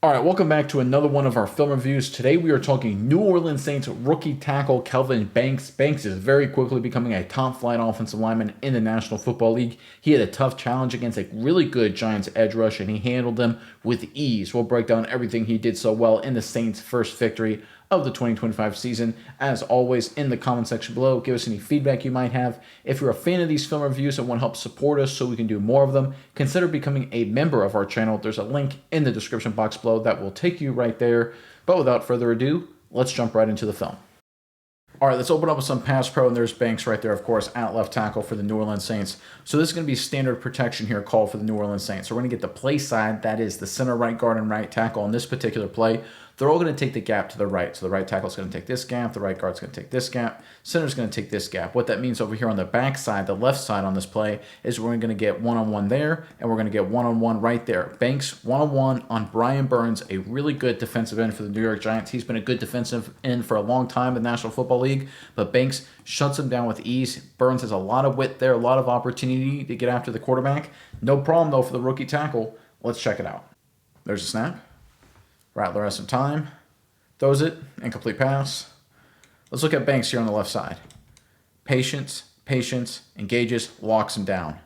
All right, welcome back to another one of our film reviews. Today we are talking New Orleans Saints rookie tackle Kelvin Banks. Banks is very quickly becoming a top-flight offensive lineman in the National Football League. He had a tough challenge against a really good Giants edge rush, and he handled them with ease. We'll break down everything he did so well in the Saints' first victory of the 2025 season. As always, in the comment section below, give us any feedback you might have. If you're a fan of these film reviews and want to help support us so we can do more of them, consider becoming a member of our channel. There's a link in the description box below that will take you right there. But without further ado, let's jump right into the film. All right, let's open up with some pass pro, and there's Banks right there, of course, at left tackle for the New Orleans Saints. So this is going to be standard protection here called for the New Orleans Saints. So we're going to get the play side, that is the center right guard and right tackle on this particular play. They're all going to take the gap to the right. So the right tackle is going to take this gap, the right guard's going to take this gap, center's going to take this gap. What that means over here on the back side, the left side on this play, is we're going to get one-on-one there, and we're going to get one-on-one right there. Banks one-on-one on Brian Burns, a really good defensive end for the New York Giants. He's been a good defensive end for a long time in the National Football League, but Banks shuts him down with ease. Burns has a lot of width there, a lot of opportunity to get after the quarterback. No problem, though, for the rookie tackle. Let's check it out. There's a snap. Rattler has some time, throws it, incomplete pass. Let's look at Banks here on the left side. Patience, engages, locks him down.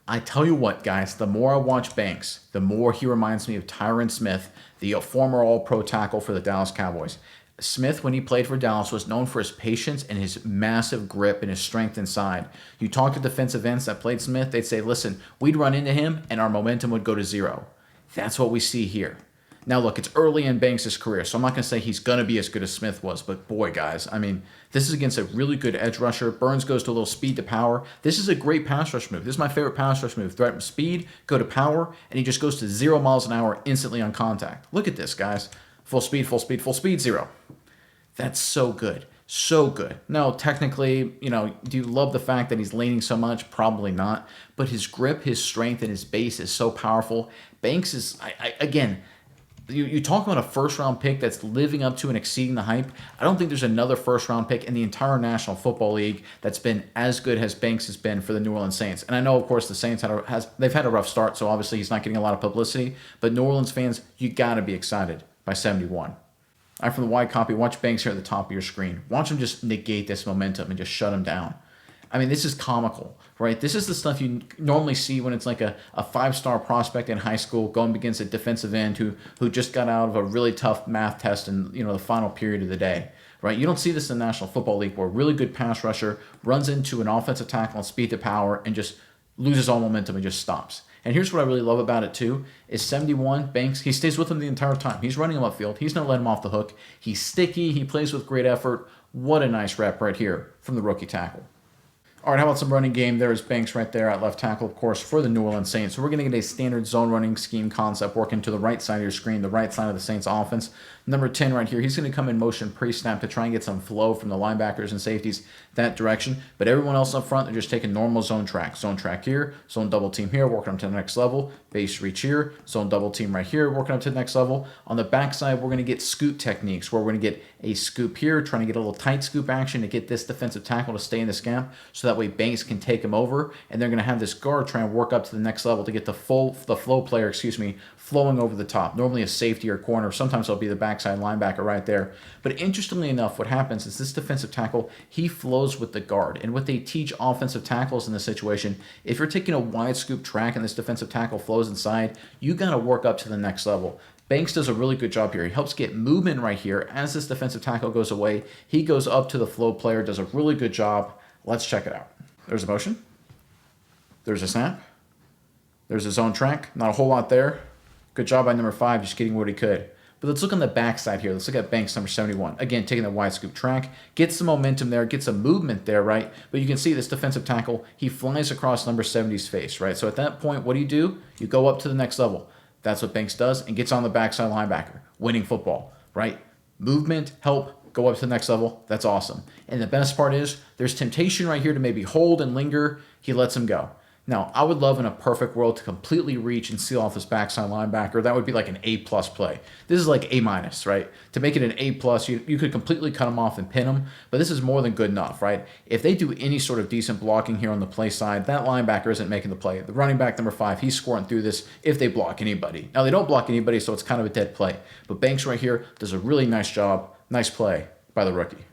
I tell you what, guys, the more I watch Banks, the more he reminds me of Tyron Smith, the former All-Pro tackle for the Dallas Cowboys. Smith, when he played for Dallas, was known for his patience and his massive grip and his strength inside. You talk to defensive ends that played Smith, they'd say, listen, we'd run into him and our momentum would go to zero. That's what we see here. Now, look, it's early in Banks' career, so I'm not going to say he's going to be as good as Smith was, but boy, guys, I mean, this is against a really good edge rusher. Burns goes to a little speed to power. This is a great pass rush move. This is my favorite pass rush move. Threaten speed, go to power, and he just goes to 0 miles an hour instantly on contact. Look at this, guys. Full speed, 0. That's so good. So good. Now, technically, do you love the fact that he's leaning so much? Probably not. But his grip, his strength, and his base is so powerful. Banks is, again, you talk about a first-round pick that's living up to and exceeding the hype. I don't think there's another first-round pick in the entire National Football League that's been as good as Banks has been for the New Orleans Saints. And I know, of course, the Saints they've had a rough start, so obviously he's not getting a lot of publicity. But New Orleans fans, you got to be excited by 71. All right, from the wide copy, watch Banks here at the top of your screen. Watch him just negate this momentum and just shut him down. I mean, this is comical, right? This is the stuff you normally see when it's like a five-star prospect in high school going against a defensive end who just got out of a really tough math test in the final period of the day, right? You don't see this in the National Football League where a really good pass rusher runs into an offensive tackle on speed to power and just loses all momentum and just stops. And here's what I really love about it too, is 71, Banks, he stays with him the entire time. He's running him upfield. He's not letting him off the hook. He's sticky. He plays with great effort. What a nice rep right here from the rookie tackle. All right, how about some running game? There's Banks right there at left tackle, of course, for the New Orleans Saints. So we're going to get a standard zone running scheme concept working to the right side of your screen, the right side of the Saints offense. Number 10 right here, he's going to come in motion pre-snap to try and get some flow from the linebackers and safeties that direction. But everyone else up front, they're just taking normal zone track. Zone track here, zone double team here, working up to the next level. Base reach here, zone double team right here, working up to the next level. On the backside, we're going to get scoop techniques where we're going to get a scoop here, trying to get a little tight scoop action to get this defensive tackle to stay in this gap so that way Banks can take him over, and they're going to have this guard try and work up to the next level to get the flow player, flowing over the top. Normally a safety or corner. Sometimes it'll be the backside linebacker right there. But interestingly enough, what happens is this defensive tackle, he flows with the guard. And what they teach offensive tackles in this situation, if you're taking a wide scoop track and this defensive tackle flows inside, you got to work up to the next level. Banks does a really good job here. He helps get movement right here. As this defensive tackle goes away, he goes up to the flow player, does a really good job. Let's check it out. There's a motion. There's a snap. There's a zone track. Not a whole lot there. Good job by number 5, just getting what he could. But let's look on the backside here. Let's look at Banks, number 71. Again, taking the wide scoop track. Gets some momentum there. Gets some movement there, right? But you can see this defensive tackle, he flies across number 70's face, right? So at that point, what do? You go up to the next level. That's what Banks does and gets on the backside linebacker. Winning football, right? Movement, help, go up to the next level. That's awesome. And the best part is there's temptation right here to maybe hold and linger. He lets him go. Now, I would love in a perfect world to completely reach and seal off this backside linebacker. That would be like an A plus play. This is like A minus, right? To make it an A plus, you could completely cut him off and pin him, but this is more than good enough, right? If they do any sort of decent blocking here on the play side, that linebacker isn't making the play. The running back number 5, he's scoring through this if they block anybody. Now, they don't block anybody, so it's kind of a dead play. But Banks right here does a really nice job. Nice play by the rookie.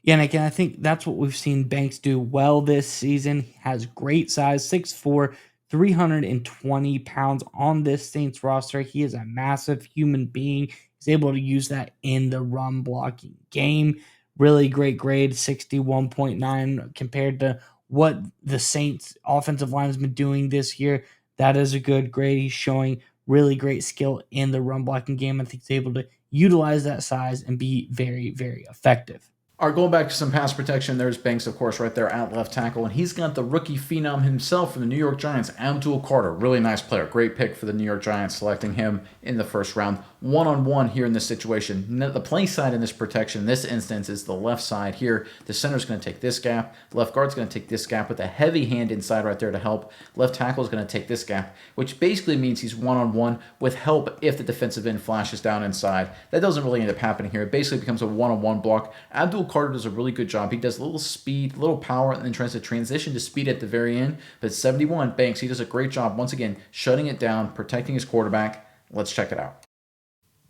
Yeah, and again, I think that's what we've seen Banks do well this season. He has great size, 6'4", 320 pounds on this Saints roster. He is a massive human being. He's able to use that in the run blocking game. Really great grade, 61.9 compared to what the Saints offensive line has been doing this year. That is a good grade. He's showing really great skill in the run blocking game. I think he's able to utilize that size and be very, very effective. All right, going back to some pass protection, there's Banks, of course, right there at left tackle, and he's got the rookie phenom himself from the New York Giants, Abdul Carter. Really nice player. Great pick for the New York Giants, selecting him in the first round. One-on-one here in this situation. The play side in this protection, in this instance, is the left side here. The center's going to take this gap. The left guard's going to take this gap with a heavy hand inside right there to help. Left tackle is going to take this gap, which basically means he's one-on-one with help if the defensive end flashes down inside. That doesn't really end up happening here. It basically becomes a one-on-one block. Abdul Carter does a really good job. He does a little speed, a little power, and then tries to transition to speed at the very end. But 71, Banks, he does a great job, once again, shutting it down, protecting his quarterback. Let's check it out.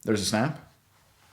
There's a snap.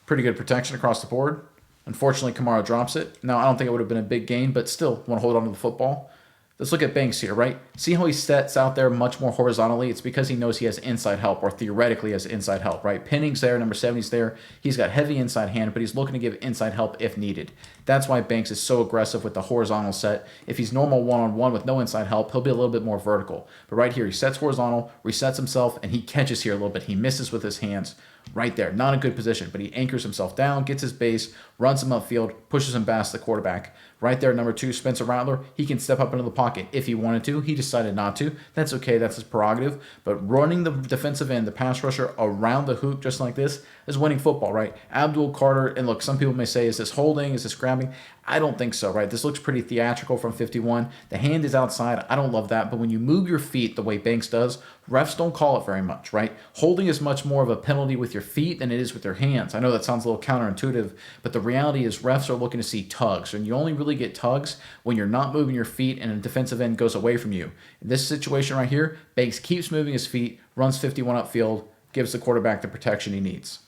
Pretty good protection across the board. Unfortunately, Kamara drops it. Now, I don't think it would have been a big gain, but still want to hold on to the football. Let's look at Banks here, right? See how he sets out there much more horizontally? It's because he knows he has inside help, or theoretically has inside help, right? Pinning's there, number 70's there. He's got heavy inside hand, but he's looking to give inside help if needed. That's why Banks is so aggressive with the horizontal set. If he's normal one-on-one with no inside help, he'll be a little bit more vertical. But right here, he sets horizontal, resets himself, and he catches here a little bit. He misses with his hands. Right there, not a good position, but he anchors himself down, gets his base, runs him upfield, pushes him past the quarterback. Right there, number 2, Spencer Rattler, he can step up into the pocket if he wanted to. He decided not to. That's okay, that's his prerogative. But running the defensive end, the pass rusher, around the hoop just like this is winning football, right? Abdul Carter, and look, some people may say, is this holding? Is this grabbing? I don't think so, right? This looks pretty theatrical from 51. The hand is outside. I don't love that. But when you move your feet the way Banks does, refs don't call it very much, right? Holding is much more of a penalty with your feet than it is with your hands. I know that sounds a little counterintuitive, but the reality is refs are looking to see tugs, and you only really get tugs when you're not moving your feet and a defensive end goes away from you. In this situation right here, Banks keeps moving his feet, runs 51 upfield, gives the quarterback the protection he needs.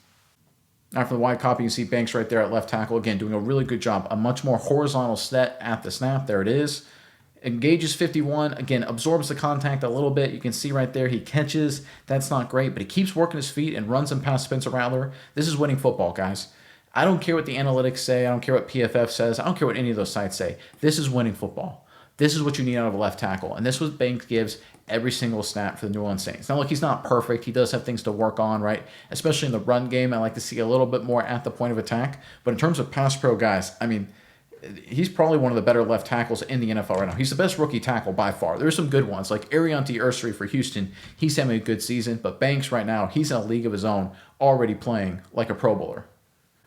Now for the wide copy, you see Banks right there at left tackle. Again, doing a really good job. A much more horizontal set at the snap. There it is. Engages 51. Again, absorbs the contact a little bit. You can see right there he catches. That's not great, but he keeps working his feet and runs him past Spencer Rattler. This is winning football, guys. I don't care what the analytics say. I don't care what PFF says. I don't care what any of those sites say. This is winning football. This is what you need out of a left tackle. And this is what Banks gives every single snap for the New Orleans Saints. Now, look, he's not perfect. He does have things to work on, right? Especially in the run game. I like to see a little bit more at the point of attack. But in terms of pass pro guys, I mean, he's probably one of the better left tackles in the NFL right now. He's the best rookie tackle by far. There's some good ones, like Ariante Ursary for Houston. He's having a good season. But Banks right now, he's in a league of his own, already playing like a Pro Bowler.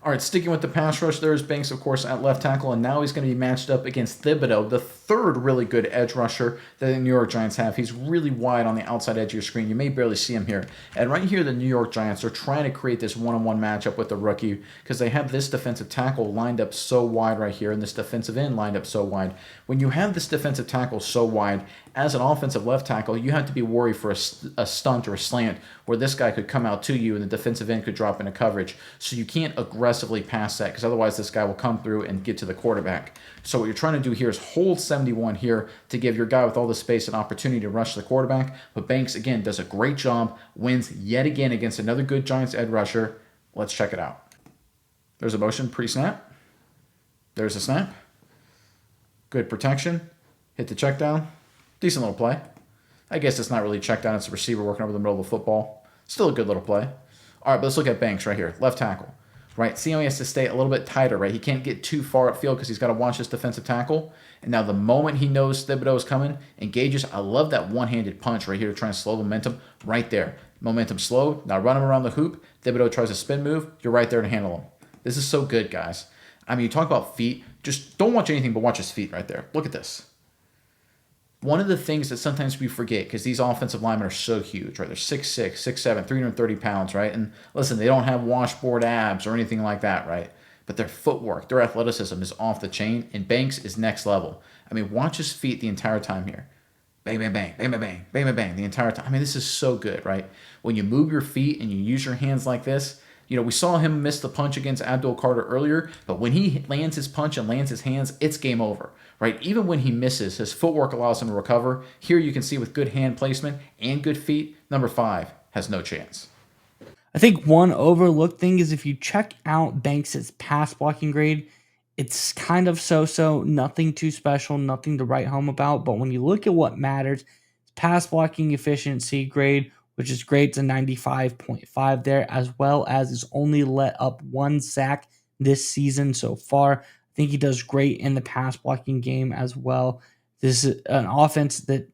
All right, sticking with the pass rush, there's Banks, of course, at left tackle, and now he's going to be matched up against Thibodeaux, the third really good edge rusher that the New York Giants have. He's really wide on the outside edge of your screen. You may barely see him here. And right here, the New York Giants are trying to create this one-on-one matchup with the rookie because they have this defensive tackle lined up so wide right here and this defensive end lined up so wide. When you have this defensive tackle so wide, as an offensive left tackle, you have to be worried for a stunt or a slant where this guy could come out to you and the defensive end could drop into coverage. So you can't aggressively pass that because otherwise this guy will come through and get to the quarterback. So what you're trying to do here is hold 71 here to give your guy with all the space an opportunity to rush the quarterback. But Banks, again, does a great job, wins yet again against another good Giants edge rusher. Let's check it out. There's a motion pre-snap. There's a snap. Good protection. Hit the check down. Decent little play. I guess it's not really check down. It's a receiver working over the middle of the football. Still a good little play. All right, but let's look at Banks right here. Left tackle. Right, see how he has to stay a little bit tighter, right? He can't get too far upfield because he's got to watch his defensive tackle. And now the moment he knows Thibodeaux is coming, engages. I love that one-handed punch right here to try and slow momentum right there. Momentum slowed. Now run him around the hoop. Thibodeaux tries a spin move. You're right there to handle him. This is so good, guys. I mean, you talk about feet. Just don't watch anything but watch his feet right there. Look at this. One of the things that sometimes we forget, because these offensive linemen are so huge, right? They're 6'6", 6'7", 330 pounds, right? And listen, they don't have washboard abs or anything like that, right? But their footwork, their athleticism is off the chain, and Banks is next level. I mean, watch his feet the entire time here. Bang, bang, bang, bang, bang, bang, bang, bang, bang, the entire time. I mean, this is so good, right? When you move your feet and you use your hands like this, we saw him miss the punch against Abdul Carter earlier, but when he lands his punch and lands his hands, it's game over, right? Even when he misses, his footwork allows him to recover. Here you can see with good hand placement and good feet, number 5 has no chance. I think one overlooked thing is if you check out Banks' pass blocking grade, it's kind of so, nothing too special, nothing to write home about. But when you look at what matters, pass blocking efficiency grade, which is great, to 95.5 there, as well as he's only let up 1 sack this season so far. I think he does great in the pass blocking game as well. This is an offense that,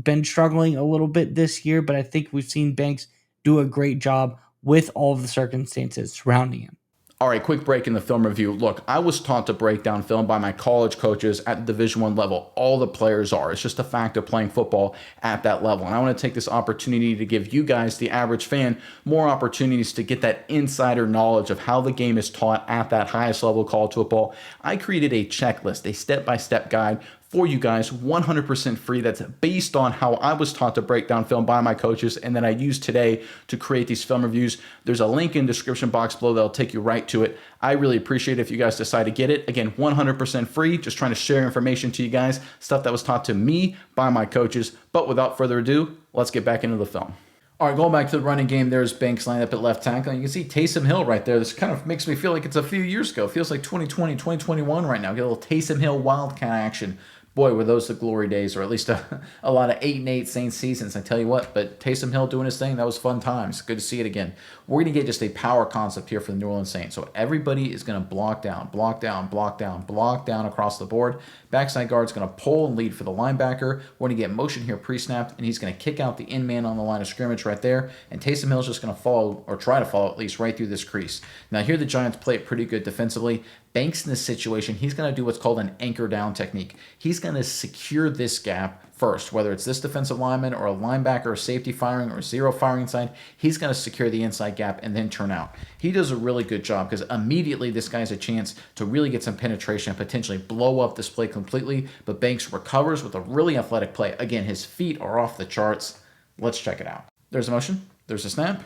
been struggling a little bit this year, but I think we've seen Banks do a great job with all of the circumstances surrounding him. All right, quick break in the film review. Look, I was taught to break down film by my college coaches at the Division I level. All the players are. It's just a fact of playing football at that level. And I want to take this opportunity to give you guys, the average fan, more opportunities to get that insider knowledge of how the game is taught at that highest level of college football. I created a checklist, a step-by-step guide for you guys, 100% free. That's based on how I was taught to break down film by my coaches, and then I use today to create these film reviews. There's a link in the description box below that'll take you right to it. I really appreciate it if you guys decide to get it. Again, 100% free, just trying to share information to you guys, stuff that was taught to me by my coaches. But without further ado, let's get back into the film. All right, going back to the running game, there's Banks lined up at left tackle. You can see Taysom Hill right there. This kind of makes me feel like it's a few years ago. It feels like 2020, 2021 right now. Get a little Taysom Hill Wildcat action. Boy, were those the glory days, or at least a lot of 8-8 Saints seasons, I tell you what. But Taysom Hill doing his thing, that was fun times. Good to see it again. We're going to get just a power concept here for the New Orleans Saints. So everybody is going to block down, block down, block down, block down across the board. Backside guard's going to pull and lead for the linebacker. We're going to get motion here pre-snapped, and he's going to kick out the in man on the line of scrimmage right there. And Taysom Hill's just going to follow, or try to follow at least, right through this crease. Now here the Giants play it pretty good defensively. Banks in this situation, he's going to do what's called an anchor down technique. He's going to secure this gap first, whether it's this defensive lineman or a linebacker or safety firing or zero firing side. He's going to secure the inside gap and then turn out. He does a really good job because immediately this guy has a chance to really get some penetration and potentially blow up this play completely. But Banks recovers with a really athletic play. Again, his feet are off the charts. Let's check it out. There's a motion. There's a snap.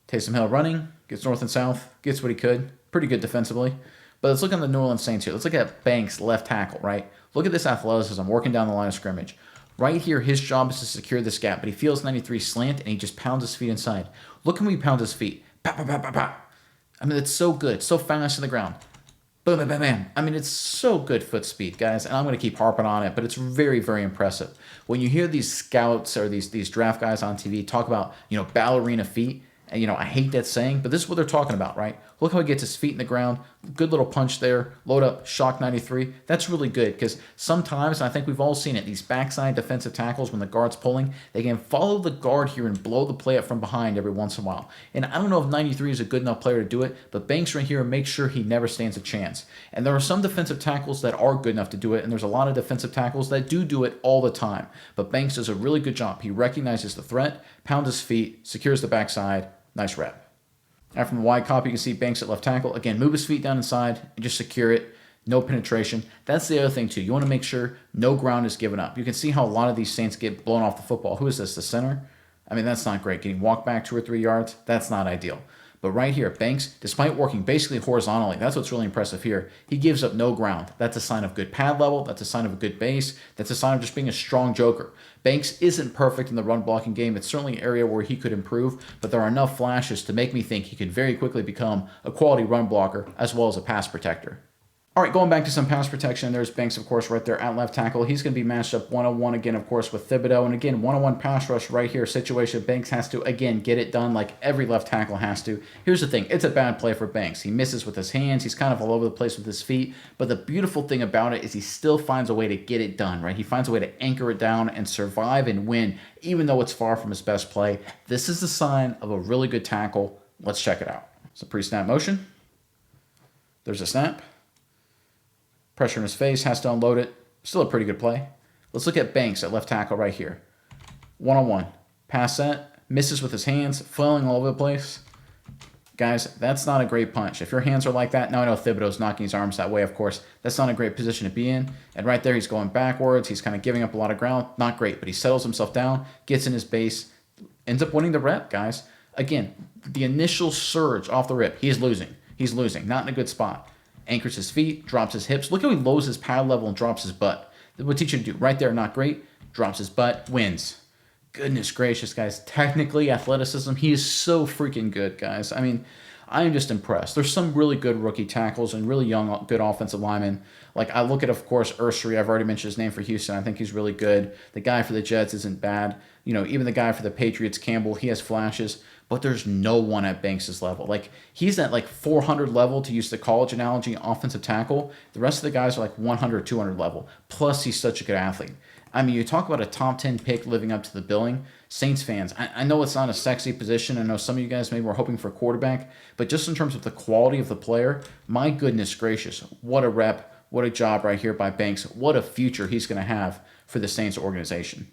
Taysom Hill running. Gets north and south. Gets what he could. Pretty good defensively. But let's look at the New Orleans Saints here. Let's look at Banks, left tackle, right? Look at this athleticism working down the line of scrimmage. Right here, his job is to secure this gap, but he feels 93 slant, and he just pounds his feet inside. Look when he pounds his feet. Pow, pow, pow, pow, pow. I mean, it's so good. So fast to the ground. Boom, bam, bam, bam. I mean, it's so good foot speed, guys, and I'm going to keep harping on it, but it's very, very impressive. When you hear these scouts or these draft guys on TV talk about, ballerina feet, and, I hate that saying, but this is what they're talking about, right? Look how he gets his feet in the ground. Good little punch there. Load up, shock 93. That's really good because sometimes, and I think we've all seen it, these backside defensive tackles, when the guard's pulling, they can follow the guard here and blow the play up from behind every once in a while. And I don't know if 93 is a good enough player to do it, but Banks right here makes sure he never stands a chance. And there are some defensive tackles that are good enough to do it, and there's a lot of defensive tackles that do it all the time. But Banks does a really good job. He recognizes the threat, pounds his feet, secures the backside. Nice rep. Now from the wide copy, you can see Banks at left tackle. Again, move his feet down inside and just secure it. No penetration. That's the other thing, too. You want to make sure no ground is given up. You can see how a lot of these Saints get blown off the football. Who is this, the center? I mean, that's not great. Getting walked back 2 or 3 yards, that's not ideal. But right here, Banks, despite working basically horizontally, that's what's really impressive here. He gives up no ground. That's a sign of good pad level. That's a sign of a good base. That's a sign of just being a strong joker. Banks isn't perfect in the run blocking game. It's certainly an area where he could improve, but there are enough flashes to make me think he could very quickly become a quality run blocker as well as a pass protector. All right, going back to some pass protection, there's Banks, of course, right there at left tackle. He's going to be matched up one-on-one again, of course, with Thibodeaux. And again, one-on-one pass rush right here situation. Banks has to, again, get it done like every left tackle has to. Here's the thing. It's a bad play for Banks. He misses with his hands. He's kind of all over the place with his feet. But the beautiful thing about it is he still finds a way to get it done, right? He finds a way to anchor it down and survive and win, even though it's far from his best play. This is the sign of a really good tackle. Let's check it out. It's a pre-snap motion. There's a snap. Pressure in his face, has to unload it. Still a pretty good play. Let's look at Banks at left tackle right here. One-on-one. Pass set. Misses with his hands. Flailing all over the place. Guys, that's not a great punch. If your hands are like that, now I know Thibodeaux's knocking his arms that way, of course. That's not a great position to be in. And right there, he's going backwards. He's kind of giving up a lot of ground. Not great, but he settles himself down, gets in his base, ends up winning the rep, guys. Again, the initial surge off the rip, he is losing. He's losing. Not in a good spot. Anchors his feet, drops his hips. Look how he lowers his pad level and drops his butt. That would teach you to do. Right there, not great. Drops his butt, wins. Goodness gracious, guys. Technically, athleticism, he is so freaking good, guys. I mean, I am just impressed. There's some really good rookie tackles and really young, good offensive linemen. Like, I look at, of course, Ursary. I've already mentioned his name for Houston. I think he's really good. The guy for the Jets isn't bad. You know, even the guy for the Patriots, Campbell, he has flashes. But there's no one at Banks' level. Like, he's at, like, 400 level, to use the college analogy, offensive tackle. The rest of the guys are, like, 100, 200 level. Plus, he's such a good athlete. I mean, you talk about a top 10 pick living up to the billing. Saints fans, I know it's not a sexy position. I know some of you guys maybe were hoping for a quarterback. But just in terms of the quality of the player, my goodness gracious, what a rep, what a job right here by Banks. What a future he's going to have for the Saints organization.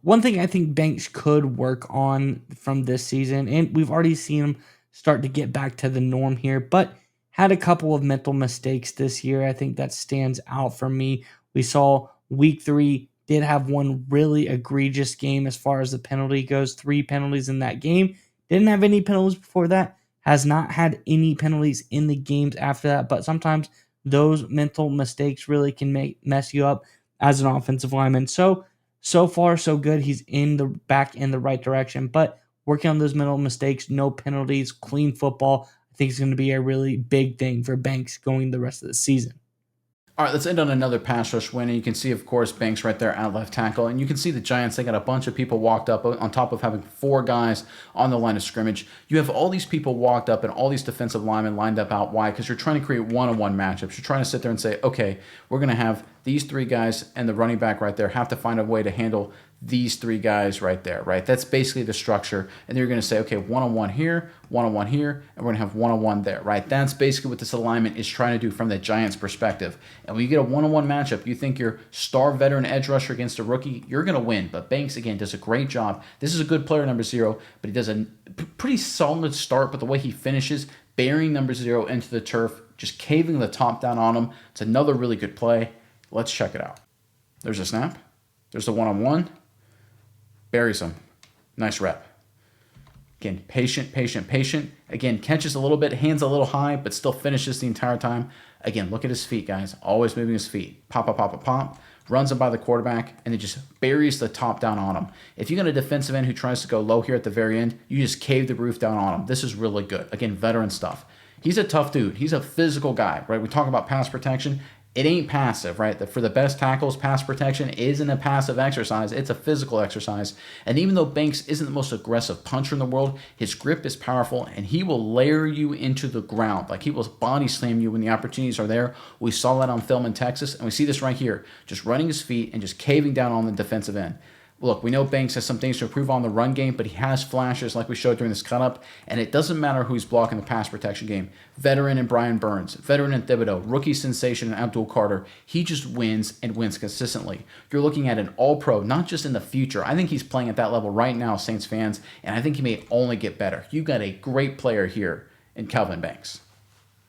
One thing I think Banks could work on from this season, and we've already seen him start to get back to the norm here, but had a couple of mental mistakes this year. I think that stands out for me. We saw week 3 did have one really egregious game as far as the penalty goes. 3 penalties in that game. Didn't have any penalties before that. Has not had any penalties in the games after that. But sometimes those mental mistakes really can mess you up as an offensive lineman. So far, so good. He's back in the right direction. But working on those mental mistakes, no penalties, clean football, I think is going to be a really big thing for Banks going the rest of the season. All right, let's end on another pass rush win. And you can see, of course, Banks right there at left tackle. And you can see the Giants, they got a bunch of people walked up on top of having 4 guys on the line of scrimmage. You have all these people walked up and all these defensive linemen lined up out wide because you're trying to create one-on-one matchups. You're trying to sit there and say, okay, we're going to have these 3 guys and the running back right there have to find a way to handle these 3 guys right there, right? That's basically the structure. And you're going to say, okay, one-on-one here, one-on-one here, and we're going to have one-on-one there, right? That's basically what this alignment is trying to do from the Giants' perspective. And when you get a one-on-one matchup, you think your star veteran edge rusher against a rookie, you're going to win. But Banks, again, does a great job. This is a good player, number 0, but he does a pretty solid start. But the way he finishes, burying number 0 into the turf, just caving the top down on him, it's another really good play. Let's check it out. There's a snap. There's the one-on-one. Buries him. Nice rep. Again, patient, patient, patient. Again, catches a little bit, hands a little high, but still finishes the entire time. Again, look at his feet, guys. Always moving his feet. Pop, pop, pop, pop, pop. Runs him by the quarterback, and then just buries the top down on him. If you got a defensive end who tries to go low here at the very end, you just cave the roof down on him. This is really good. Again, veteran stuff. He's a tough dude. He's a physical guy, right? We talk about pass protection. It ain't passive, right? For the best tackles, pass protection isn't a passive exercise. It's a physical exercise. And even though Banks isn't the most aggressive puncher in the world, his grip is powerful, and he will layer you into the ground. Like, he will body slam you when the opportunities are there. We saw that on film in Texas, and we see this right here. Just running his feet and just caving down on the defensive end. Look, we know Banks has some things to improve on the run game, but he has flashes like we showed during this cut-up, and it doesn't matter who's blocking the pass protection game. Veteran and Brian Burns, veteran and Thibodeaux, rookie sensation and Abdul Carter. He just wins and wins consistently. You're looking at an all-pro, not just in the future. I think he's playing at that level right now, Saints fans, and I think he may only get better. You got a great player here in Kelvin Banks.